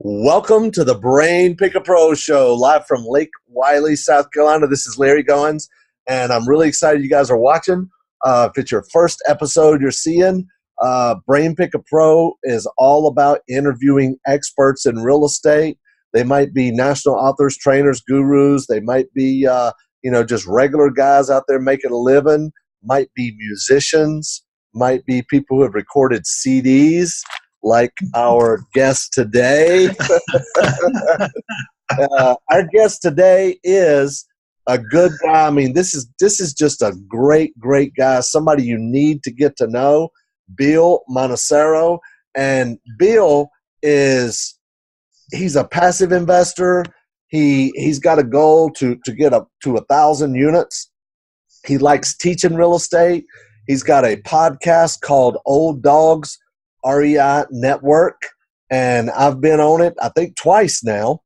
Welcome to the Brain Picker Pro Show, live from Lake Wiley, South Carolina. This is Larry Goins, and I'm really excited you guys are watching. If it's your first episode you're seeing, Brain Picker Pro is all about interviewing experts in real estate. They might be national authors, trainers, gurus. They might be, just regular guys out there making a living. Might be musicians. Might be people who have recorded CDs. Like our guest today. Our guest today is a good guy. I mean, this is just a great guy, somebody you need to get to know, Bill Manassero. And Bill he's a passive investor. He's got a goal to get up to 1,000 units. He likes teaching real estate. He's got a podcast called Old Dogs REI Network, and I've been on it, I think, twice now.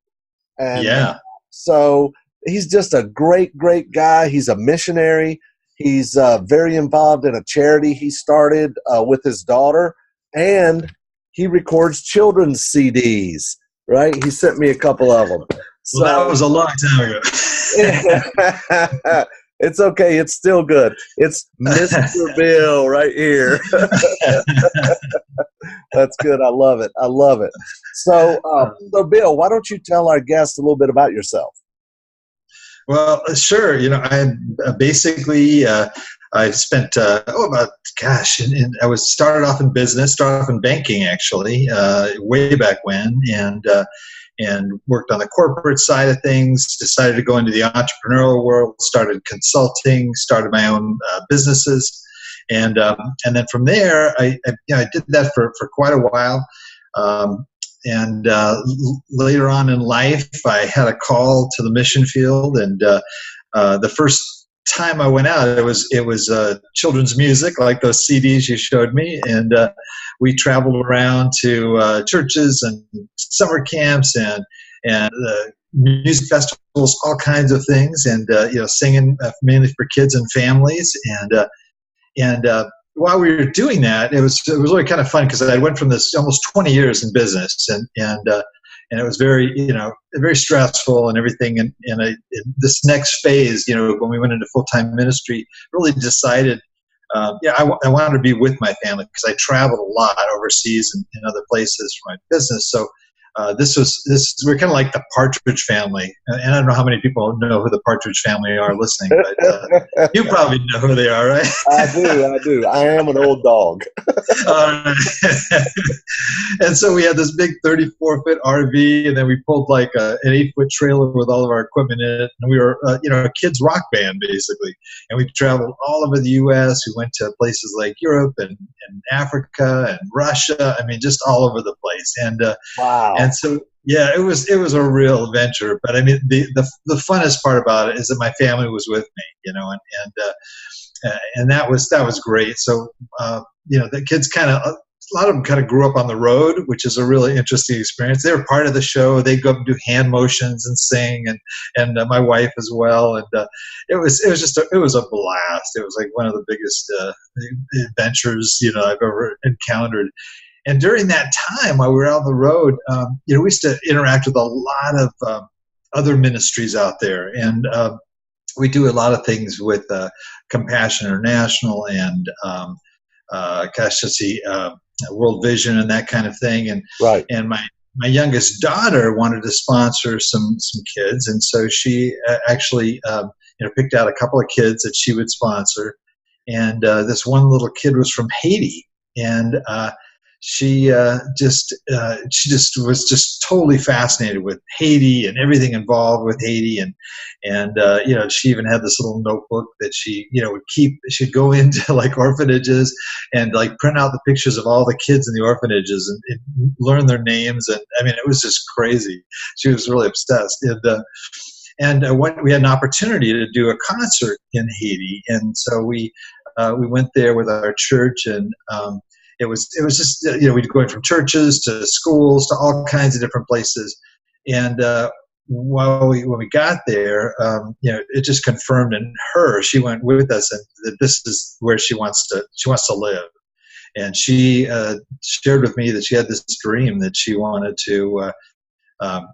And yeah. So he's just a great guy. He's a missionary. He's very involved in a charity he started with his daughter, and he records children's CDs, right? He sent me a couple of them. So, well, that was a long time ago. It's okay. It's still good. It's Mr. Bill right here. That's good. I love it. So, Bill, why don't you tell our guests a little bit about yourself? Well, sure. I basically I spent I was started off in business, started off in banking actually, way back when, and worked on the corporate side of things, decided to go into the entrepreneurial world, started consulting, started my own businesses. And then from there, I did that for quite a while. Later on in life, I had a call to the mission field. And the first time I went out, it was children's music, like those CDs you showed me. And we traveled around to churches and summer camps and music festivals, all kinds of things, and singing mainly for kids and families. And while we were doing that, it was really kind of fun because I went from this almost 20 years in business, and it was very very stressful and everything. And this next phase, when we went into full-time ministry, really decided. I wanted to be with my family because I traveled a lot overseas and in other places for my business. So we're kind of like the Partridge Family, and I don't know how many people know who the Partridge Family are listening, but you probably know who they are, right? I do. I am an old dog. And so we had this big 34-foot RV, and then we pulled like an 8-foot trailer with all of our equipment in it, and we were a kids rock band basically, and we traveled all over the U.S. We went to places like Europe and Africa and Russia. I mean, just all over the place. And wow. And so, yeah, it was a real adventure. But I mean, the funnest part about it is that my family was with me, and that was great. So, the kids a lot of them kind of grew up on the road, which is a really interesting experience. They were part of the show. They go up and do hand motions and sing, and my wife as well. And it was a blast. It was like one of the biggest adventures I've ever encountered. And during that time, while we were out on the road, we used to interact with a lot of other ministries out there, and we do a lot of things with Compassion International and World Vision and that kind of thing. And right. And my youngest daughter wanted to sponsor some kids, and so she actually picked out a couple of kids that she would sponsor. And this one little kid was from Haiti, and she was just totally fascinated with Haiti and everything involved with Haiti, and she even had this little notebook that she would keep. She'd go into like orphanages and like print out the pictures of all the kids in the orphanages and learn their names, and I mean it was just crazy. She was really obsessed, and when we had an opportunity to do a concert in Haiti, and so we went there with our church, and it was just we'd go from churches to schools to all kinds of different places, and when we got there, it just confirmed in her. She went with us, and that this is where she wants to live, and she shared with me that she had this dream that she wanted to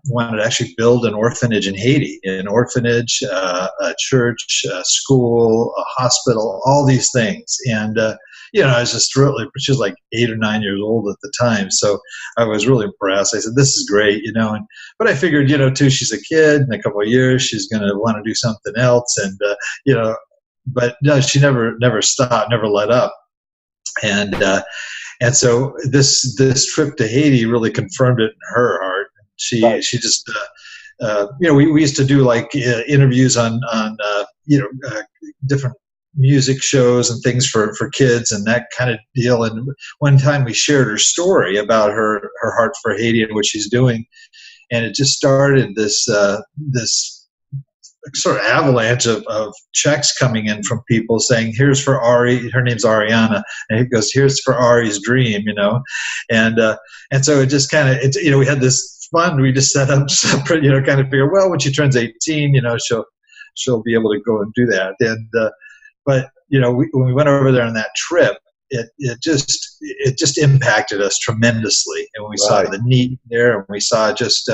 wanted to actually build an orphanage in Haiti, an orphanage, a church, a school, a hospital, all these things. And, I was just really, she was like 8 or 9 years old at the time. So I was really impressed. I said, this is great, but I figured, too, she's a kid. In a couple of years, she's going to want to do something else. And, but no, she never stopped, never let up. And so this trip to Haiti really confirmed it in her heart. She just, we used to do like interviews on different music shows and things for kids and that kind of deal. And one time we shared her story about her heart for Haiti and what she's doing. And it just started this sort of avalanche of checks coming in from people saying, here's for Ari, her name's Ariana, and it goes, here's for Ari's dream, and so it just kind of, we had this fund, we just set up separate, kind of figure, well, when she turns 18, she'll be able to go and do that. And, but, when we went over there on that trip, it just impacted us tremendously. And when we saw the need there, and we saw just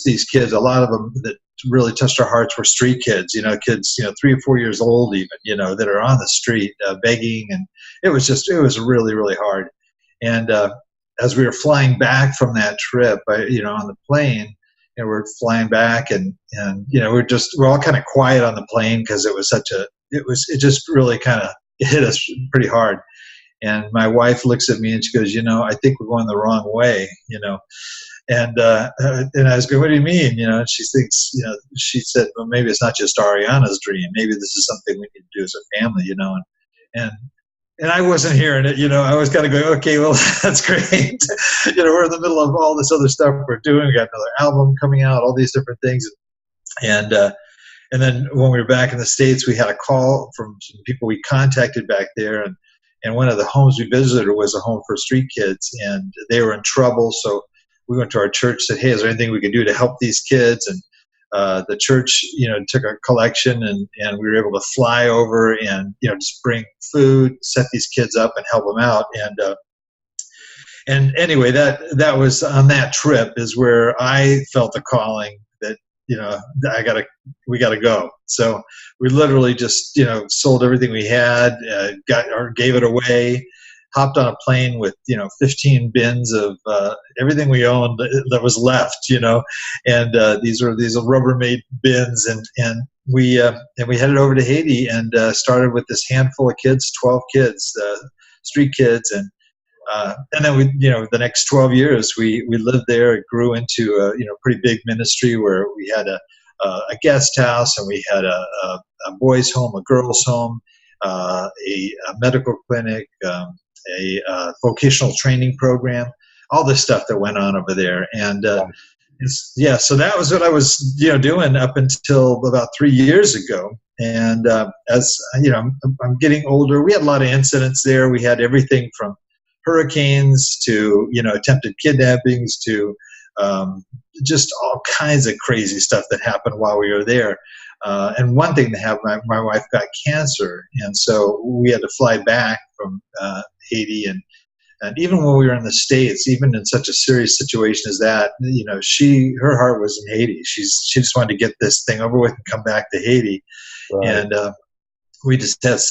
these kids, a lot of them that really touched our hearts were street kids, kids, 3 or 4 years old even, that are on the street begging. And it was really, really hard. And as we were flying back from that trip, on the plane, we're flying back and we're all kind of quiet on the plane because it just really kind of hit us pretty hard. And my wife looks at me and she goes, I think we're going the wrong way, And I was going, what do you mean? And she thinks, she said, well, maybe it's not just Ariana's dream. Maybe this is something we need to do as a family, and I wasn't hearing it, I was kind of going, okay, well, that's great. We're in the middle of all this other stuff we're doing. We got another album coming out, all these different things. And then when we were back in the States, we had a call from some people we contacted back there. And one of the homes we visited was a home for street kids, and they were in trouble. So we went to our church, said, hey, is there anything we can do to help these kids? And the church, took a collection and we were able to fly over and, just bring food, set these kids up and help them out. And anyway, that was on that trip is where I felt the calling that, we gotta go. So we literally just, sold everything we had, gave it away, hopped on a plane with 15 bins of everything we owned that was left, and these are Rubbermaid bins, and we headed over to Haiti and started with this handful of kids, 12 kids, street kids, and then we the next 12 years we lived there. It grew into a pretty big ministry where we had a guest house, and we had a boys' home, a girls' home, a medical clinic. A vocational training program, all this stuff that went on over there. And so that was what I was doing up until about 3 years ago. And as I'm getting older, we had a lot of incidents there. We had everything from hurricanes to attempted kidnappings to just all kinds of crazy stuff that happened while we were there. And one thing that happened, my wife got cancer, and so we had to fly back from Haiti. And even when we were in the States, even in such a serious situation as that, her heart was in Haiti. She just wanted to get this thing over with and come back to Haiti. Right. And we just have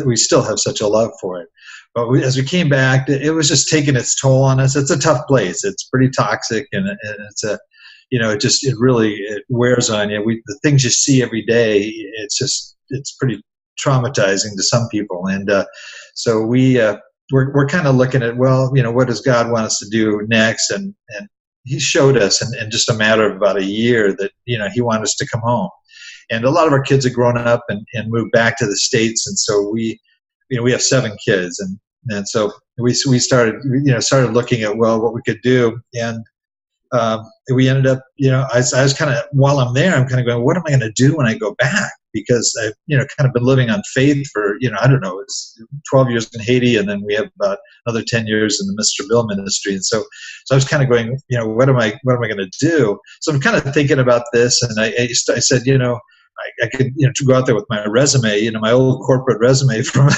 we still have such a love for it. But as we came back, it was just taking its toll on us. It's a tough place. It's pretty toxic, and it's it really wears on you. The things you see every day, it's pretty traumatizing to some people. And so we're kind of looking at, well, what does God want us to do next? And he showed us in just a matter of about a year that, he wanted us to come home. And a lot of our kids have grown up and moved back to the States. And so we have 7 kids. And so we started looking at, well, what we could do. And we ended up, I was kind of, while I'm there, I'm kind of going, what am I going to do when I go back? Because I've, kind of been living on faith for, I don't know, it's 12 years in Haiti, and then we have about another 10 years in the Mr. Bill ministry. And so I was kind of going, what am I going to do? So I'm kind of thinking about this, and I said, I could, go out there with my resume, my old corporate resume from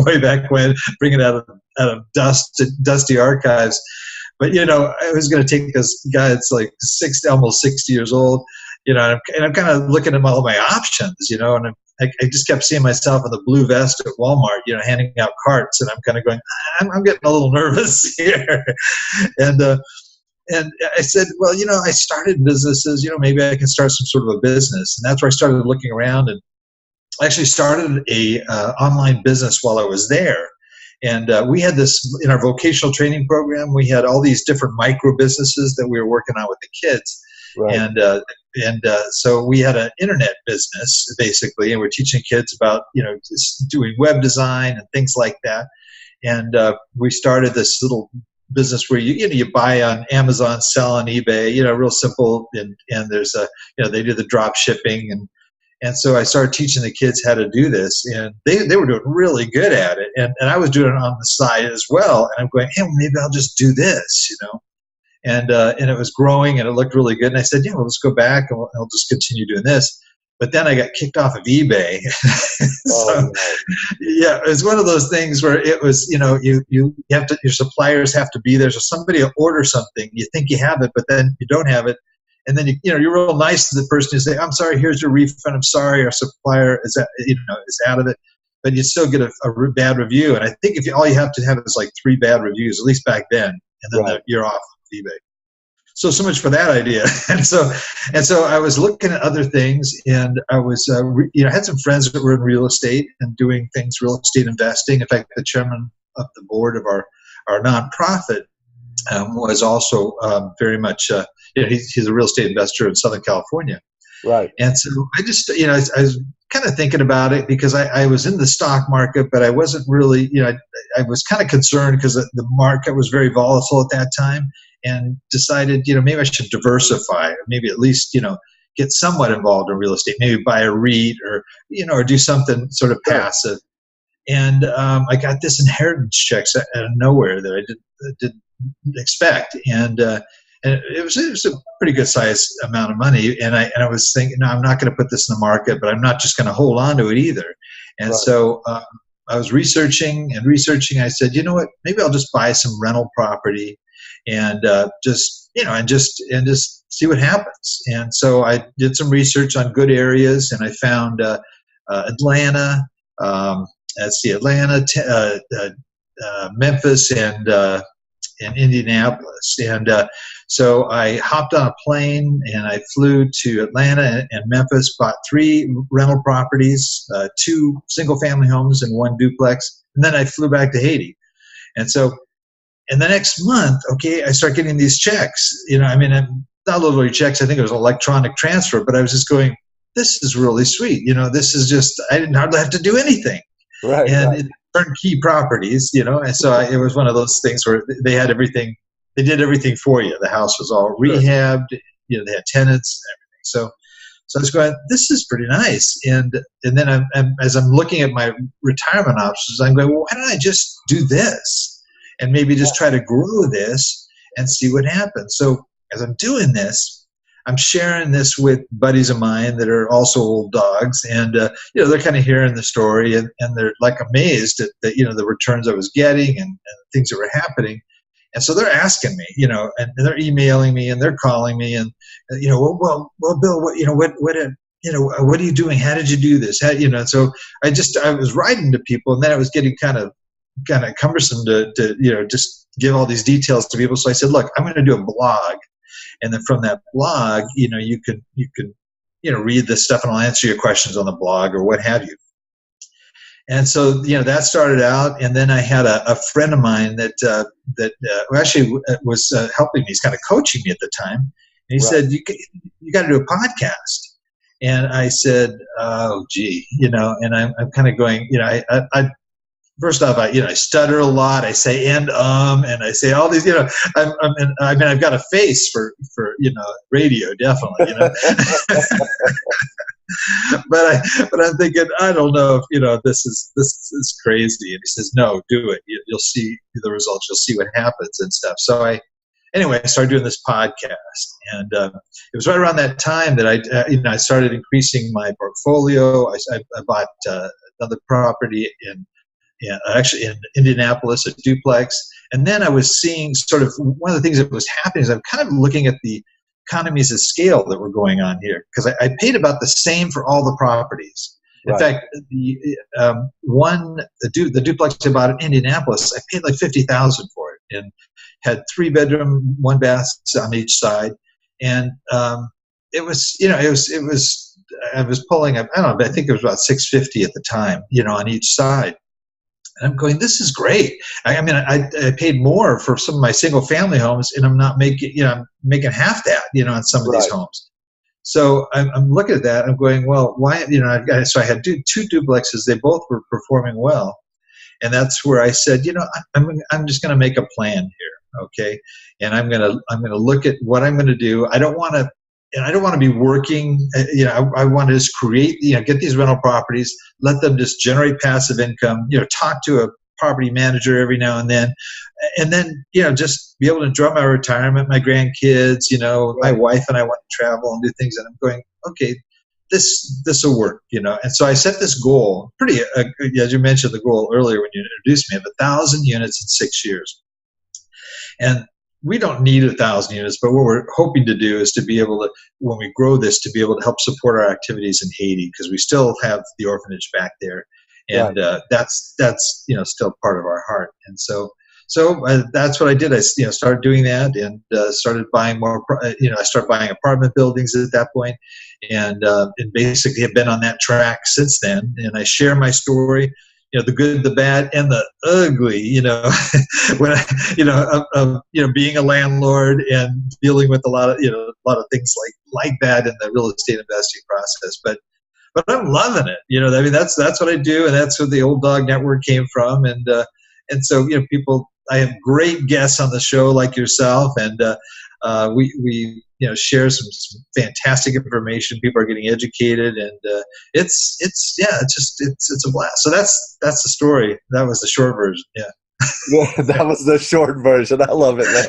way back when, bring it out of dusty archives. But, I was going to take this guy that's like 60, almost 60 years old, and I'm kind of looking at all my options, and I just kept seeing myself in the blue vest at Walmart, handing out carts, and I'm kind of going, I'm getting a little nervous here. And I said, well, I started businesses, maybe I can start some sort of a business. And that's where I started looking around, and I actually started a online business while I was there. And we had this in our vocational training program. We had all these different micro businesses that we were working on with the kids. Right. And so we had an internet business basically, and we're teaching kids about just doing web design and things like that. And we started this little business where you buy on Amazon, sell on eBay, real simple. And there's they do the drop shipping, and so I started teaching the kids how to do this, and they were doing really good at it. And I was doing it on the side as well. And I'm going, hey, well, maybe I'll just do this, And it was growing, and it looked really good. And I said, well, let's go back, and I'll just continue doing this. But then I got kicked off of eBay. So, yeah, it's one of those things where it was, you have to, your suppliers have to be there. So somebody will order something, you think you have it, but then you don't have it. And then you're real nice to the person. You say, I'm sorry, here's your refund. I'm sorry, our supplier is out of it. But you still get a bad review. And I think all you have to have is like 3 bad reviews, at least back then, and then you're off eBay. So much for that idea. And so I was looking at other things, and I was, I had some friends that were in real estate and doing things, real estate investing. In fact, the chairman of the board of our nonprofit was also very much, he's a real estate investor in Southern California. Right. And so I just, I was kind of thinking about it because I was in the stock market, but I wasn't really, I was kind of concerned because the market was very volatile at that time, and decided, maybe I should diversify, or maybe at least, get somewhat involved in real estate, maybe buy a REIT or do something sort of passive. And I got this inheritance checks out of nowhere that I didn't expect. And it was a pretty good size amount of money. And I was thinking, no, I'm not going to put this in the market, but I'm not just going to hold on to it either. And so I was researching. I said, you know what, maybe I'll just buy some rental property and just see what happens. And so I did some research on good areas, and I found Atlanta, Memphis, and Indianapolis. And so I hopped on a plane, and I flew to Atlanta and Memphis, bought 3 rental properties, 2 single-family homes and 1 duplex, and then I flew back to Haiti. And so in the next month, I start getting these checks. Not literally checks. I think it was electronic transfer, but I was just going, this is really sweet. This is just, I didn't hardly have to do anything. Right. And it turnkey properties, and so it was one of those things where they had everything. They did everything for you. The house was all rehabbed. They had tenants and everything. So I was going, this is pretty nice. And then as I'm looking at my retirement options, I'm going, well, why don't I just do this? And maybe just try to grow this and see what happens. So as I'm doing this, I'm sharing this with buddies of mine that are also old dogs, and they're kind of hearing the story, and they're like amazed at the returns I was getting and things that were happening. And so they're asking me, and they're emailing me, and they're calling me, and well, Bill, what are you doing? How did you do this? So I was writing to people, and then I was getting kind of cumbersome to just give all these details to people. So I said, look, I'm going to do a blog, and then from that blog, you can read this stuff, and I'll answer your questions on the blog or what have you. And so that started out, and then I had a friend of mine that actually was helping me. He's kind of coaching me at the time, and he said, you got to do a podcast. And I said, oh gee, and I'm kind of going, I first off, I stutter a lot. I say and I say all these. I've got a face for radio, definitely. but I'm thinking, I don't know if this is crazy. And he says, no, do it. You'll see the results. You'll see what happens and stuff. So I started doing this podcast, and it was right around that time that I started increasing my portfolio. I bought another property in Indianapolis, a duplex, And then I was seeing sort of one of the things that was happening is I'm kind of looking at the economies of scale that were going on here, because I paid about the same for all the properties. In Right. fact, the duplex I bought in Indianapolis, I paid like $50,000 for it, and had 3-bedroom, 1 bath on each side, and it was, I was pulling up, I don't know, I think it was about $650 at the time, on each side. And I'm going, this is great. I paid more for some of my single family homes, and I'm not making, I'm making half that, on some of these homes. So I'm looking at that. I'm going, well, why? So I had two duplexes. They both were performing well, and that's where I said, I'm just going to make a plan here, okay? And I'm going to look at what I'm going to do. I don't want to be working. I want to just create, get these rental properties, let them just generate passive income. Talk to a property manager every now and then, just be able to enjoy my retirement, my grandkids. My wife and I want to travel and do things. And I'm going, okay, this will work. And so I set this goal, pretty, as you mentioned the goal earlier when you introduced me, of 1,000 units in 6 years. And we don't need 1,000 units, but what we're hoping to do is to be able to, when we grow this, to be able to help support our activities in Haiti, because we still have the orphanage back there, and that's still part of our heart. And so that's what I did. I started doing that, and started buying more. I started buying apartment buildings at that point, and basically have been on that track since then. And I share my story. The good, the bad, and the ugly. When being a landlord and dealing with a lot of things like that in the real estate investing process. But I'm loving it. That's what I do, and that's where the Old Dog Network came from. And so people, I have great guests on the show like yourself, and we share some fantastic information. People are getting educated, and it's a blast. So that's the story. That was the short version. Yeah. Yeah, that was the short version. I love it, man.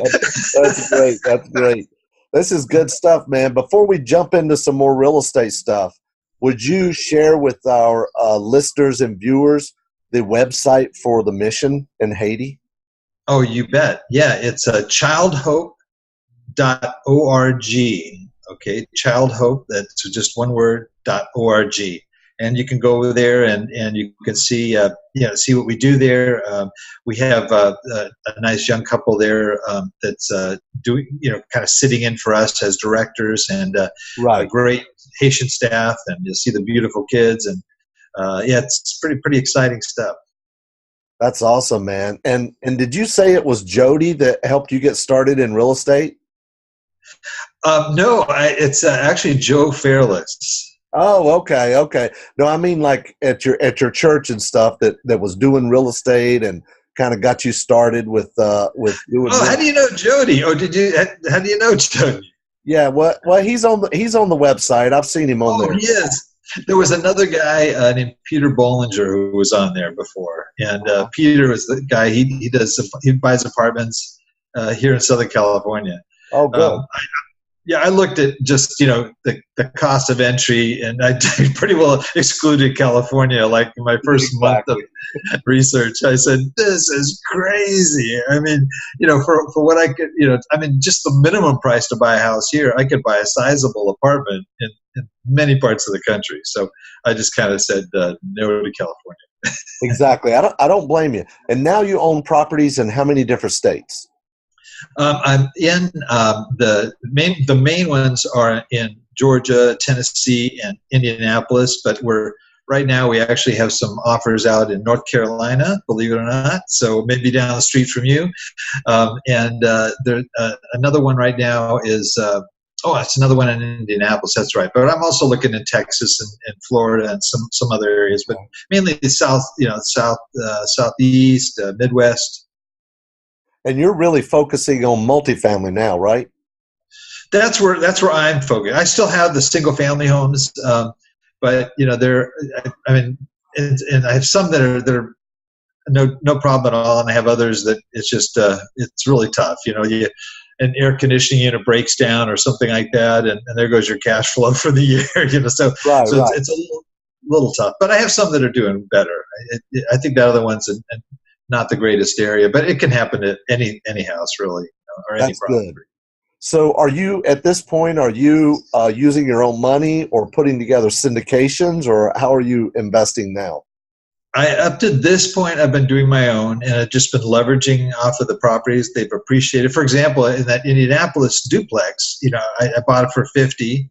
That's great. That's great. This is good stuff, man. Before we jump into some more real estate stuff, would you share with our listeners and viewers the website for the mission in Haiti? Oh, you bet. Yeah, it's childhope.org. Okay, childhope, that's just one word, .org. And you can go over there and you can see see what we do there. We have a nice young couple there that's doing kind of sitting in for us as directors, and a great Haitian staff, and you'll see the beautiful kids, and it's pretty exciting stuff. That's awesome, man. And did you say it was Jody that helped you get started in real estate? No, it's actually Joe Fairless. Oh, okay. No, I mean like at your church and stuff that was doing real estate and kind of got you started with doing. Oh, how do you know Jody? Oh, how do you know Jody? Yeah, well, he's on the website. I've seen him on there. Oh, he is. There was another guy named Peter Bollinger who was on there before, and Peter was the guy. He buys apartments here in Southern California. Oh, good. I looked at just the cost of entry, and I pretty well excluded California. Like in my first month of research, I said, "This is crazy." I mean, for what I could, just the minimum price to buy a house here, I could buy a sizable apartment in many parts of the country. So I just kind of said no to California. Exactly. I don't blame you. And now you own properties in how many different states? I'm in the main ones are in Georgia, Tennessee, and Indianapolis, but right now we actually have some offers out in North Carolina, believe it or not, so maybe down the street from you. And there another one right now is it's another one in Indianapolis. That's right. But I'm also looking in Texas and Florida and some other areas, but mainly the southeast, Midwest. And you're really focusing on multifamily now, right? That's where I'm focused. I still have the single family homes, but and I have some that are no problem at all, and I have others that it's just it's really tough. An air conditioning unit breaks down or something like that, and there goes your cash flow for the year. So it's a little tough. But I have some that are doing better. I think the other ones, and not the greatest area, but it can happen at any house really, or any That's property. good. So are you, at this point, are you using your own money or putting together syndications, or how are you investing now? Up to this point, I've been doing my own, and I've just been leveraging off of the properties they've appreciated. For example, in that Indianapolis duplex, I bought it for 50.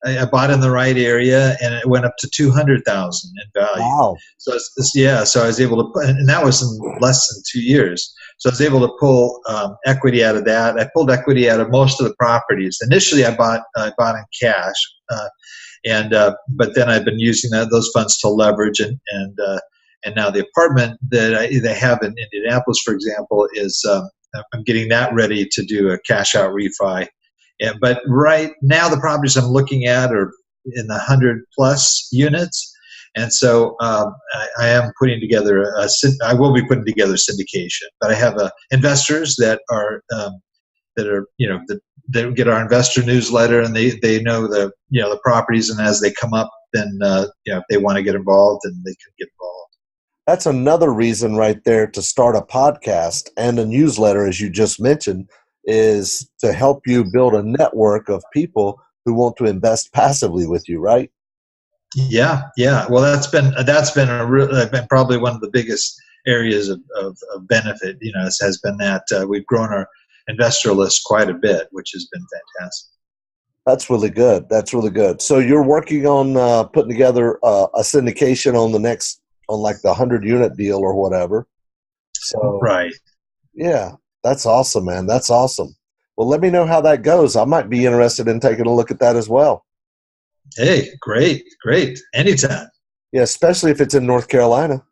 I bought in the right area, and it went up to 200,000 in value. Wow. So so I was able to, and that was in less than 2 years. So I was able to pull equity out of that. I pulled equity out of most of the properties. Initially, I bought in cash, but then I've been using those funds to leverage, and now the apartment that they have in Indianapolis, for example, is I'm getting that ready to do a cash out refi. But right now, the properties I'm looking at are in the 100+ units, and so I am putting together I will be putting together syndication. But I have investors that are they get our investor newsletter, and they know the properties, and as they come up, then if they want to get involved, then they can get involved. That's another reason right there to start a podcast and a newsletter, as you just mentioned, is to help you build a network of people who want to invest passively with you, right? Yeah. Well, that's been probably one of the biggest areas of benefit. Has been that we've grown our investor list quite a bit, which has been fantastic. That's really good. That's really good. So you're working on putting together a syndication on like the 100-unit deal or whatever. So right. Yeah, that's awesome, man. That's awesome. Well, let me know how that goes. I might be interested in taking a look at that as well. Hey, great. Anytime. Yeah, especially if it's in North Carolina.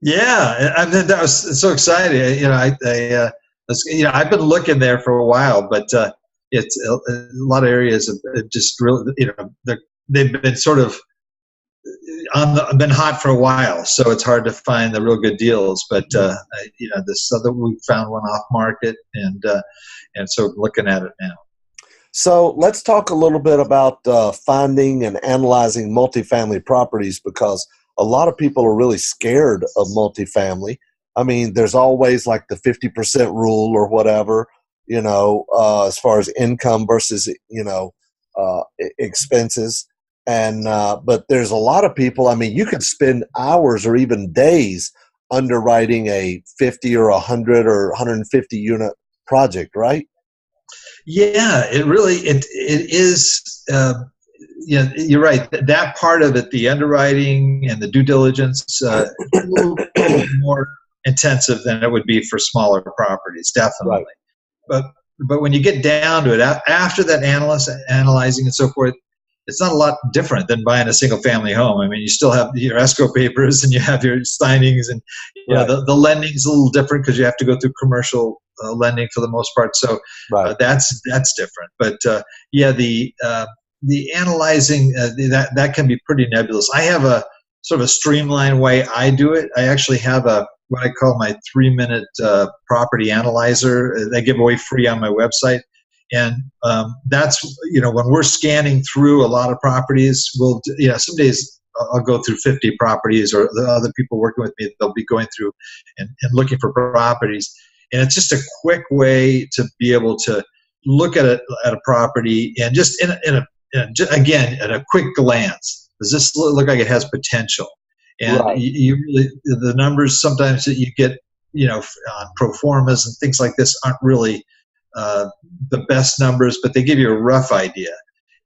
Yeah, I mean, that was so exciting. I've been looking there for a while, but it's a lot of areas have just really, they've been sort of been hot for a while, so it's hard to find the real good deals. But this other, we found one off market, and so looking at it now. So let's talk a little bit about finding and analyzing multifamily properties, because a lot of people are really scared of multifamily. I mean, there's always like the 50% rule or whatever, as far as income versus, expenses. And but there's a lot of people, I mean, you could spend hours or even days underwriting a 50 or 100 or 150 unit project, right? Yeah, it is. You're right. That part of it, the underwriting and the due diligence, a little more intensive than it would be for smaller properties, definitely. Right. But when you get down to it, after that analyzing and so forth, it's not a lot different than buying a single family home. I mean, you still have your escrow papers and you have your signings, and the lending's a little different because you have to go through commercial lending for the most part. So that's different. But the analyzing that can be pretty nebulous. I have a sort of a streamlined way I do it. I actually have what I call my 3-minute property analyzer. I give away free on my website. And that's, when we're scanning through a lot of properties, some days I'll go through 50 properties, or the other people working with me, they'll be going through and looking for properties. And it's just a quick way to be able to look at a property and just again, at a quick glance, does this look like it has potential? And you really, the numbers sometimes that you get, on pro formas and things like this aren't really the best numbers, but they give you a rough idea.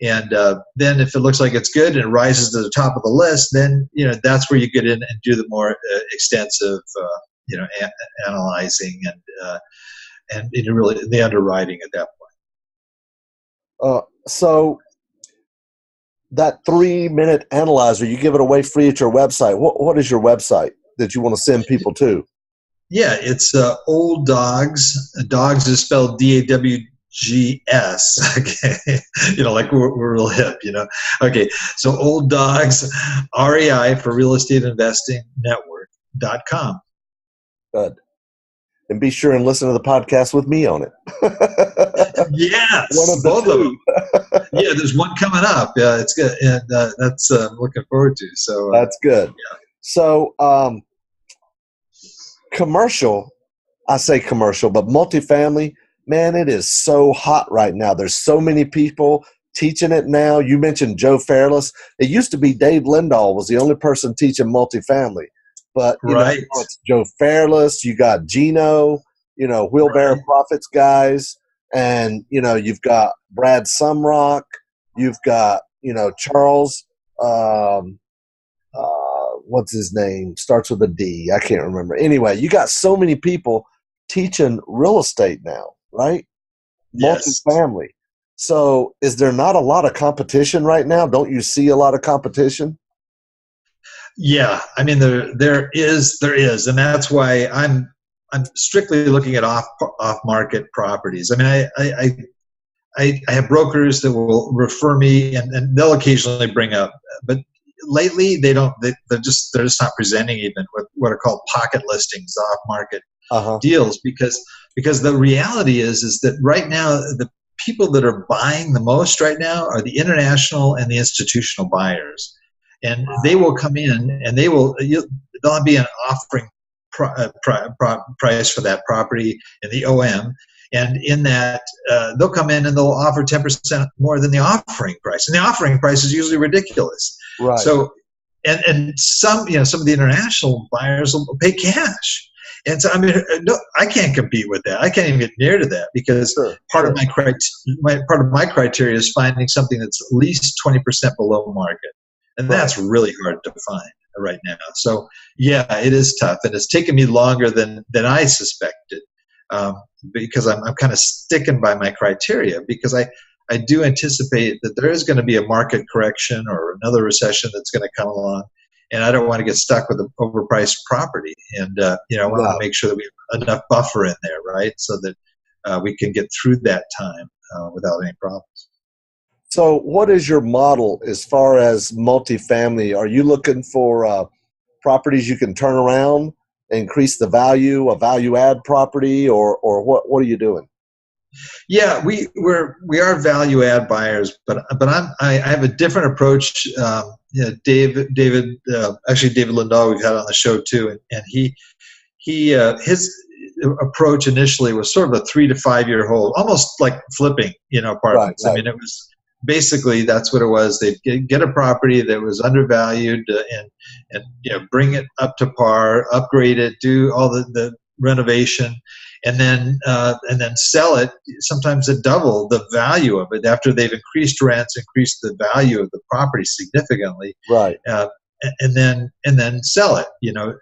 And then if it looks like it's good and it rises to the top of the list, then that's where you get in and do the more extensive analyzing and really the underwriting at that point. So that 3-minute analyzer, you give it away free at your website. What is your website that you want to send people to? Yeah, it's Old Dogs. Dogs is spelled DAWGS. Okay, like we're real hip. Okay, so Old Dogs, REI for Real Estate Investing Network.com. Good. And be sure and listen to the podcast with me on it. Yes, both of them. Yeah, there's one coming up. Yeah, it's good, and that's I'm looking forward to. So that's good. Yeah. So. commercial, I say commercial, but multifamily, man, it is so hot right now. There's so many people teaching it now. You mentioned Joe Fairless. It used to be Dave Lindahl was the only person teaching multifamily. But, Right. now it's Joe Fairless. You got Gino, Wheelbarrow Right. Profits guys. And, you've got Brad Sumrock. You've got, Charles, what's his name? Starts with a D. I can't remember. Anyway, you got so many people teaching real estate now, right? Yes. Multifamily. So is there not a lot of competition right now? Don't you see a lot of competition? Yeah, I mean there is, and that's why I'm strictly looking at off market properties. I mean, I have brokers that will refer me, and they'll occasionally bring up, but lately they're just not presenting even what are called pocket listings, off market deals, because the reality is that right now the people that are buying the most right now are the international and the institutional buyers, and they will come in and there'll be an offering price for that property in the OM. And in that, they'll come in and they'll offer 10% more than the offering price, and the offering price is usually ridiculous. Right. So, and some of the international buyers will pay cash, and so I mean, no, I can't compete with that. I can't even get near to that, because part of my criteria is finding something that's at least 20% below market, and that's really hard to find right now. So yeah, it is tough, and it's taken me longer than I suspected. Because I'm kind of sticking by my criteria, because I do anticipate that there is going to be a market correction or another recession that's going to come along, and I don't want to get stuck with an overpriced property. And I want to make sure that we have enough buffer in there, right, so that we can get through that time without any problems. So what is your model as far as multifamily? Are you looking for properties you can turn around, increase the value, a value add property, or what are you doing? Yeah, we are value add buyers, but I have a different approach. David Lindahl, we've had on the show too, and he his approach initially was sort of a 3 to 5 year hold, almost like flipping, apartments. Right. I mean, it was basically, that's what it was. They'd get a property that was undervalued, and bring it up to par, upgrade it, do all the renovation, and then sell it, sometimes at double the value of it after they've increased rents, increased the value of the property significantly. Right. And then sell it,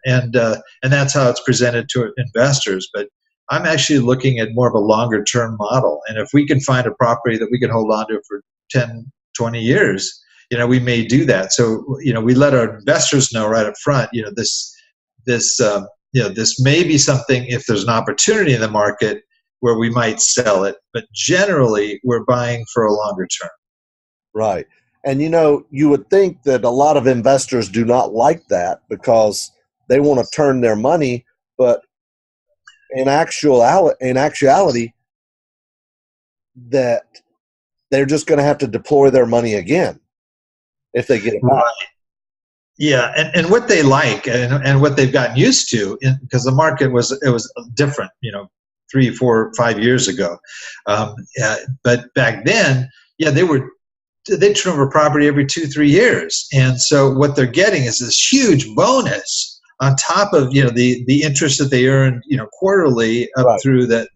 and that's how it's presented to investors. But I'm actually looking at more of a longer term model, and if we can find a property that we can hold on to for 10, 20 years, we may do that. So, we let our investors know right up front, this may be something, if there's an opportunity in the market, where we might sell it, but generally we're buying for a longer term. Right. And you would think that a lot of investors do not like that, because they want to turn their money, but in actuality, that they're just going to have to deploy their money again if they get it back. Right. Yeah, and what they like, and what they've gotten used to, because the market was different, 3, 4, 5 years ago, but back then, they turn over property every 2, 3 years, and so what they're getting is this huge bonus on top of the interest that they earned quarterly up through that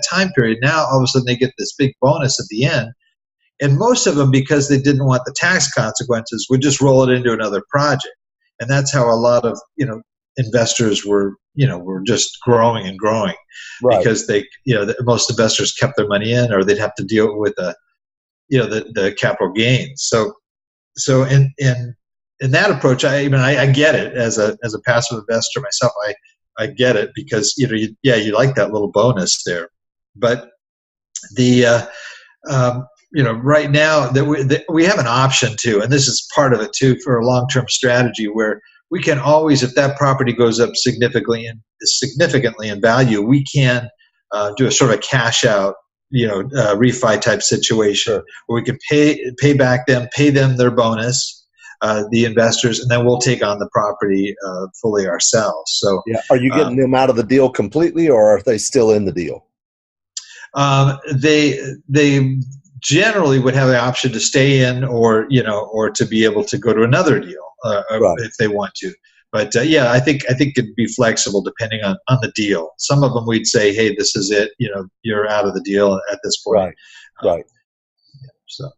time period. Now all of a sudden they get this big bonus at the end. And most of them, because they didn't want the tax consequences, would just roll it into another project. And that's how a lot of, investors were just growing and growing, because they, most investors kept their money in, or they'd have to deal with the capital gains. So in that approach, I get it as a passive investor myself. I get it, because, you like that little bonus there. But right now that we have an option too, and this is part of it too, for a long-term strategy, where we can always, if that property goes up significantly in value, we can do a sort of cash out, refi type situation, where we can pay them their bonus, the investors, and then we'll take on the property fully ourselves. So, Yeah. Are you getting them out of the deal completely, or are they still in the deal? They generally would have the option to stay in, or or to be able to go to another deal Right. if they want to. But yeah, I think it'd be flexible depending on the deal. Some of them we'd say, hey, this is it. You're out of the deal at this point. Right. Right. So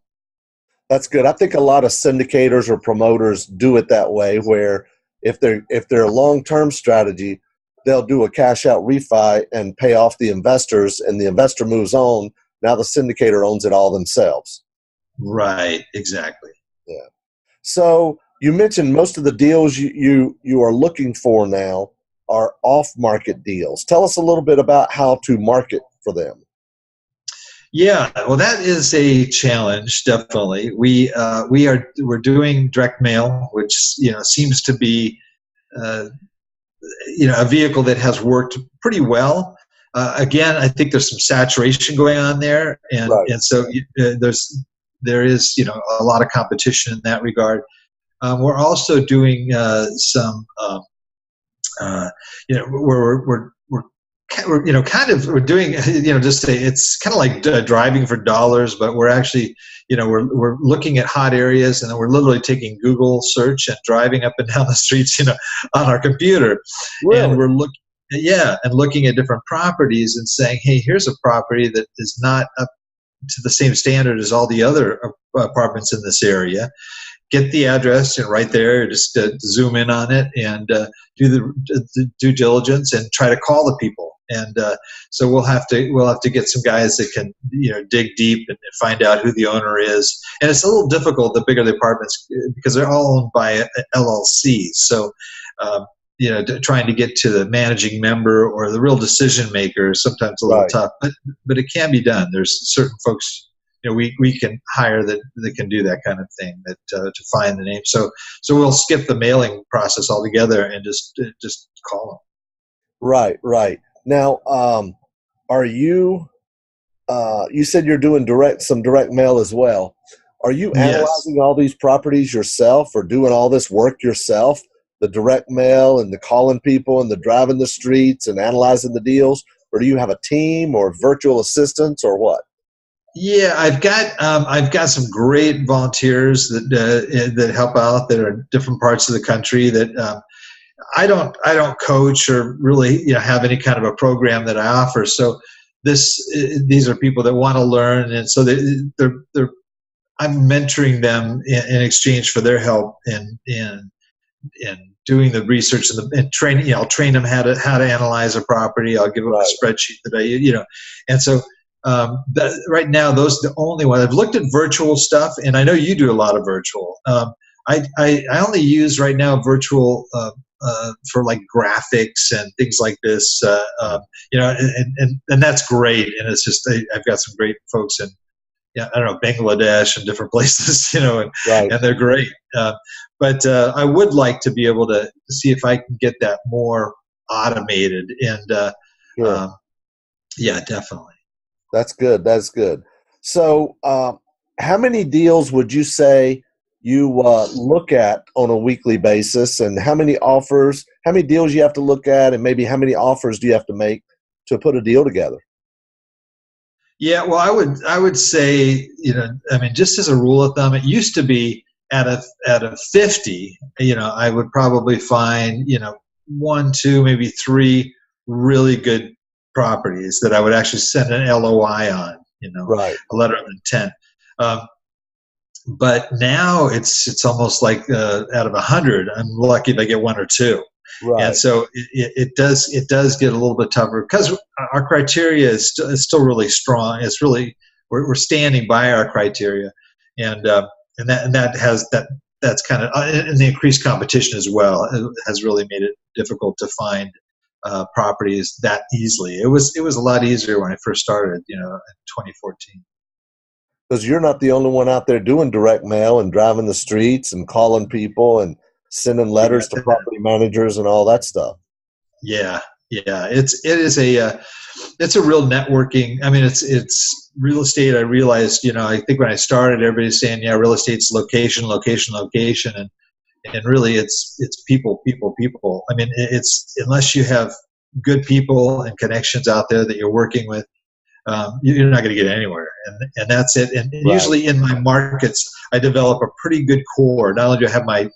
That's good. I think a lot of syndicators or promoters do it that way, where if they're a long-term strategy, they'll do a cash out refi and pay off the investors, and the investor moves on. Now the syndicator owns it all themselves. right, exactly. Yeah. So you mentioned most of the deals you are looking for now are off-market deals. Tell us a little bit about how to market for them. Yeah, well, that is a challenge. Definitely, we're doing direct mail, which seems to be a vehicle that has worked pretty well. Again, I think there's some saturation going on there, and Right. so there is a lot of competition in that regard. We're also doing some we're doing it's kind of like driving for dollars, but we're actually we're looking at hot areas, and then we're literally taking Google search and driving up and down the streets on our computer. Really? And we're looking at different properties and saying, hey, here's a property that is not up to the same standard as all the other apartments in this area. Get the address right there, just zoom in on it, and do the due diligence and try to call the people. And so we'll have to get some guys that can dig deep and find out who the owner is. And it's a little difficult the bigger the apartments, because they're all owned by LLCs. So trying to get to the managing member or the real decision maker is sometimes a little Right. tough, but it can be done. There's certain folks we can hire that can do that kind of thing, that to find the name. So we'll skip the mailing process altogether and just call them. Right. Now, are you? You said you're doing some direct mail as well. Are you Yes. analyzing all these properties yourself, or doing all this work yourself? The direct mail and the calling people and the driving the streets and analyzing the deals, or do you have a team or virtual assistants or what? Yeah, I've got some great volunteers that help out, that are in different parts of the country. That I don't coach or really have any kind of a program that I offer. So these are people that want to learn, and so they're I'm mentoring them in exchange for their help in doing the research and training. I'll train them how to analyze a property. I'll give them Right. a spreadsheet and so. Right now, those are the only one. I've looked at virtual stuff, and I know you do a lot of virtual. I only use right now virtual for like graphics and things like this. And that's great. And it's just I've got some great folks in I don't know, Bangladesh and different places, Right. and they're great. But I would like to be able to see if I can get that more automated. And Sure. yeah, definitely. That's good. That's good. So, how many deals would you say you look at on a weekly basis, and how many offers, how many deals you have to look at, and maybe how many offers do you have to make to put a deal together? Yeah, well, I would say, I mean, just as a rule of thumb, it used to be at a 50, I would probably find, one, two, maybe three really good properties that I would actually send an LOI on, Right. a letter of intent. But now it's almost like out of 100, I'm lucky if I get one or two. Right. And so it does get a little bit tougher, because our criteria is still really strong. It's really we're standing by our criteria, and that's kind of, and the increased competition as well has really made it difficult to find properties that easily. It was a lot easier when I first started, in 2014. Because you're not the only one out there doing direct mail and driving the streets and calling people and sending letters to property managers and all that stuff. Yeah, it is a it's a real networking. I mean, it's real estate. I realized, I think when I started, everybody's saying, yeah, real estate's location, location, location, and really it's people, people, people. I mean, it's unless you have good people and connections out there that you're working with, you're not going to get anywhere. And that's it. And Right. usually in my markets, I develop a pretty good core. Not only do I have my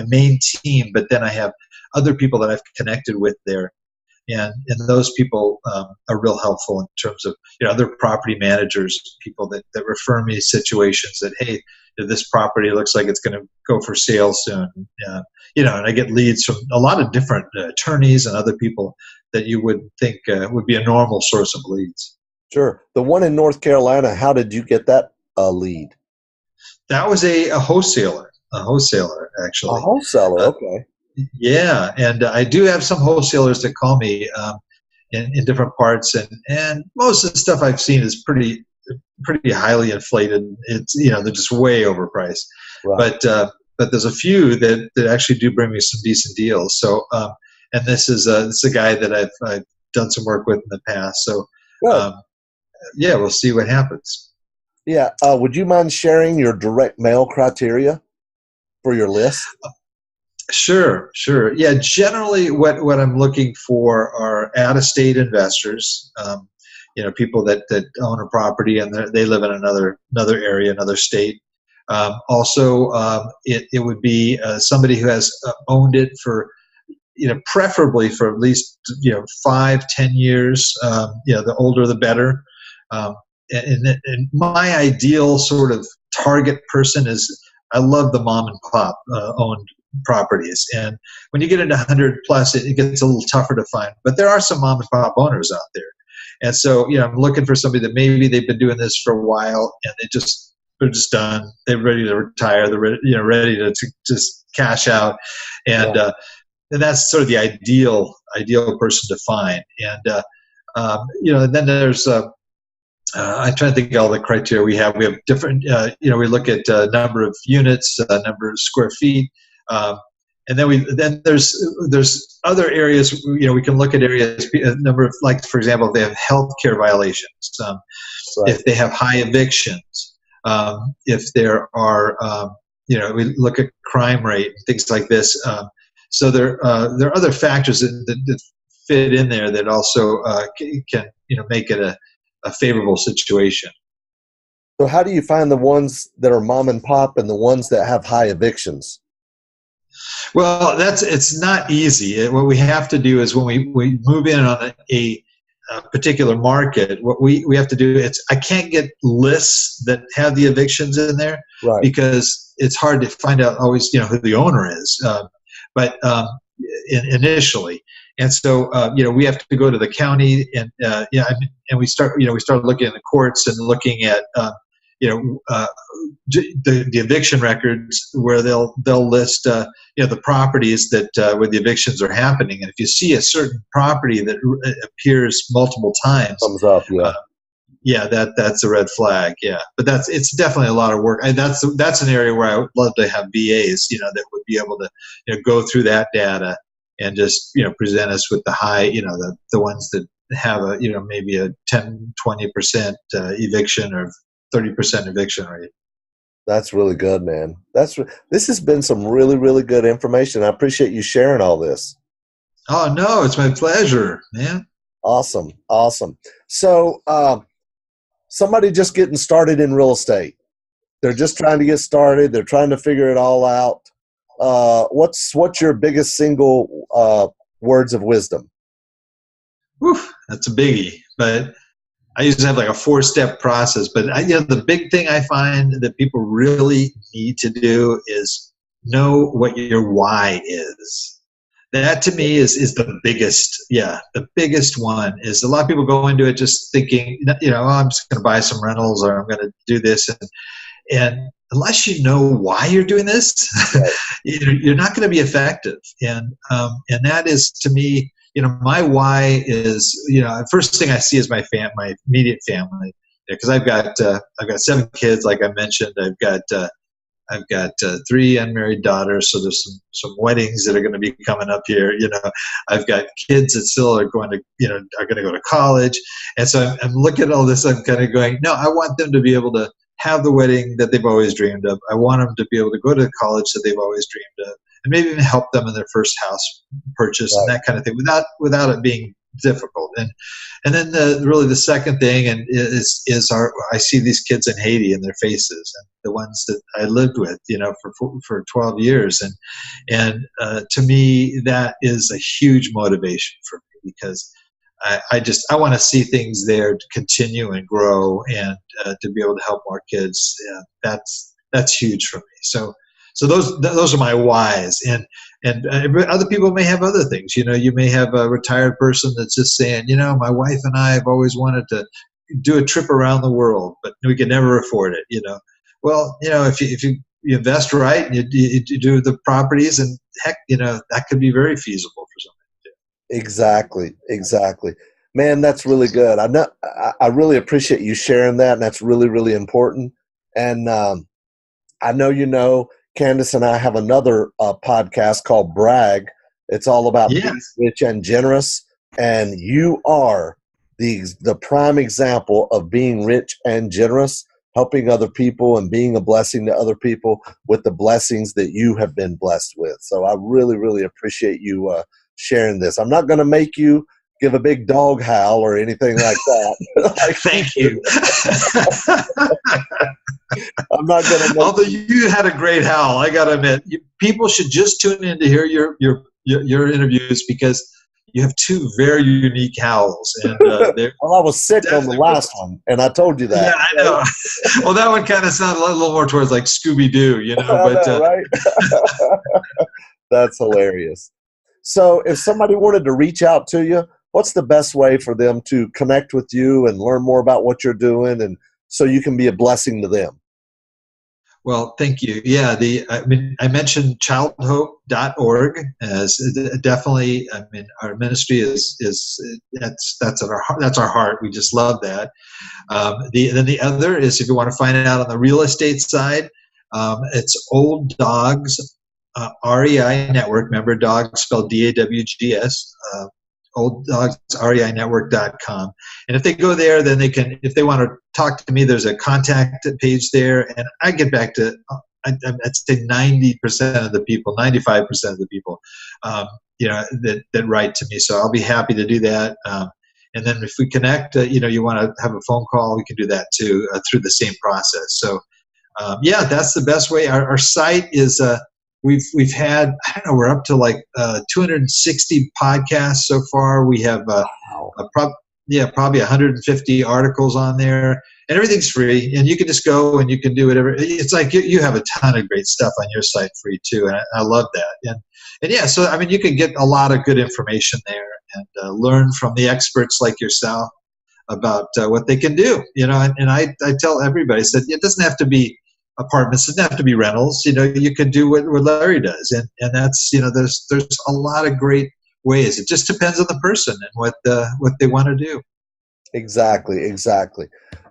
main team, but then I have other people that I've connected with there. And those people are real helpful in terms of other property managers, people that refer me situations that, hey, this property looks like it's going to go for sale soon. And I get leads from a lot of different attorneys and other people that you would think would be a normal source of leads. Sure. The one in North Carolina, how did you get that lead? That was a wholesaler actually. A wholesaler, okay. Yeah, and I do have some wholesalers that call me in different parts, and most of the stuff I've seen is pretty highly inflated. It's they're just way overpriced. Right. But there's a few that actually do bring me some decent deals. So and this is a guy that I've done some work with in the past. So yeah, we'll see what happens. Yeah, would you mind sharing your direct mail criteria for your list? Sure. Yeah, generally what I'm looking for are out-of-state investors, people that own a property and they live in another area, another state. Also, it would be somebody who has owned it for, preferably for at least 5-10 years. The older the better. And my ideal sort of target person is, I love the mom and pop owned properties, and when you get into 100 plus, it gets a little tougher to find. But there are some mom and pop owners out there, and so I'm looking for somebody that maybe they've been doing this for a while and they're just done. They're ready to retire. They're ready to just cash out, and and that's sort of the ideal person to find. And and then there's I'm trying to think of all the criteria we have. We have different, we look at number of units, number of square feet, and then there's other areas. We can look at areas, number of, like, for example, if they have healthcare violations, if they have high evictions, if there are, we look at crime rate and things like this. So there are other factors that fit in there that also can make it a favorable situation. So how do you find the ones that are mom and pop and the ones that have high evictions? Well, it's not easy. What we have to do is when we move in on a particular market, what we have to do, I can't get lists that have the evictions in there, right, because it's hard to find out always who the owner is. But initially. And so, we have to go to the county and we start looking at the courts and looking at, the eviction records where they'll list, the properties that where the evictions are happening. And if you see a certain property that appears multiple times, thumbs up, that's a red flag. Yeah, but it's definitely a lot of work. And that's an area where I would love to have VAs, that would be able to go through that data and just present us with the high, the ones that have a maybe a 10-20% eviction or 30% eviction rate. That's really good, man. This has been some really, really good information. I appreciate you sharing all this. Oh no, it's my pleasure, man. Awesome. So somebody just getting started in real estate, they're just trying to get started, they're trying to figure it all out. What's your biggest single words of wisdom? Oof, that's a biggie. But I usually have like a 4-step process. But the big thing I find that people really need to do is know what your why is. That to me is the biggest. Yeah, the biggest one is a lot of people go into it just thinking, I'm just going to buy some rentals or I'm going to do this, and unless you know why you're doing this, you're not going to be effective. And that is, to me, my why is, first thing I see is my immediate family, because I've got 7 kids, like I mentioned. I've got I've got 3 unmarried daughters, so there's some weddings that are going to be coming up here. I've got kids that still are going to go to college, and so I'm looking at all this. I'm kind of going, no, I want them to be able to have the wedding that they've always dreamed of. I want them to be able to go to college that they've always dreamed of, and maybe even help them in their first house purchase and that kind of thing, without it being difficult. And then really the second thing is I see these kids in Haiti and their faces, and the ones that I lived with, for 12 years, and to me that is a huge motivation for me, because I want to see things there to continue and grow, and to be able to help more kids. That's huge for me. So those are my whys, and other people may have other things. You may have a retired person that's just saying, my wife and I have always wanted to do a trip around the world, but we can never afford it. Well, if you invest right and you do the properties, and heck, that could be very feasible for somebody to do. Exactly. Man, that's really good. I really appreciate you sharing that, and that's really, really important. And I know Candace and I have another podcast called Brag. It's all about being rich and generous, and you are the prime example of being rich and generous, helping other people and being a blessing to other people with the blessings that you have been blessed with. So I really, really appreciate you sharing this. I'm not going to make you give a big dog howl or anything like that. Thank you. I'm not going to. Although you had a great howl, I got to admit, people should just tune in to hear your interviews, because you have 2 very unique howls. And well, I was sick on the last one, and I told you that. Yeah, I know. Well, that one kind of sounded a little more towards like Scooby-Doo, But right? That's hilarious. So, if somebody wanted to reach out to you, what's the best way for them to connect with you and learn more about what you're doing, and so you can be a blessing to them? Well, thank you. Yeah, I mentioned childhope.org as definitely. Our ministry that's our heart. We just love that. Then the other is, if you want to find it out on the real estate side, it's Old Dogs REI Network. Remember, dogs spelled DAWGS. olddogsreinetwork.com. And if they go there, then they can, if they want to talk to me, there's a contact page there, and I get back to, I'd say 90% of the people, 95% of the people, that write to me. So I'll be happy to do that. And then if we connect, you want to have a phone call, we can do that too, through the same process. So that's the best way. Our site is, We've had, I don't know, we're up to like 260 podcasts so far. We have probably 150 articles on there, and everything's free. And you can just go and you can do whatever. It's like you have a ton of great stuff on your site free too, and I love that. And so you can get a lot of good information there, and learn from the experts like yourself about what they can do. And I tell everybody, I said, it doesn't have to be apartments, it doesn't have to be rentals. You can do what Larry does, and that's, there's a lot of great ways. It just depends on the person and what they want to do. Exactly.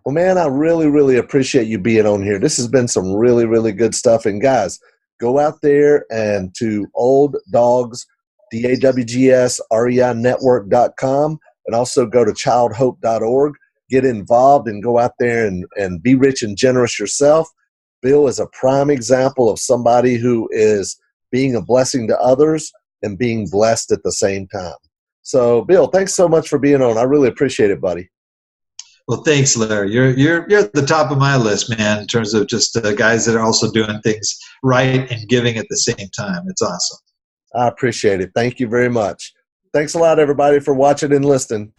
Well, man, I really, really appreciate you being on here. This has been some really, really good stuff. And guys, go out there and to Old Dogs, DAWGS, REINetwork.com, and also go to childhope.org. Get involved and go out there and be rich and generous yourself. Bill is a prime example of somebody who is being a blessing to others and being blessed at the same time. So, Bill, thanks so much for being on. I really appreciate it, buddy. Well, thanks, Larry. You're at the top of my list, man, in terms of just guys that are also doing things right and giving at the same time. It's awesome. I appreciate it. Thank you very much. Thanks a lot, everybody, for watching and listening.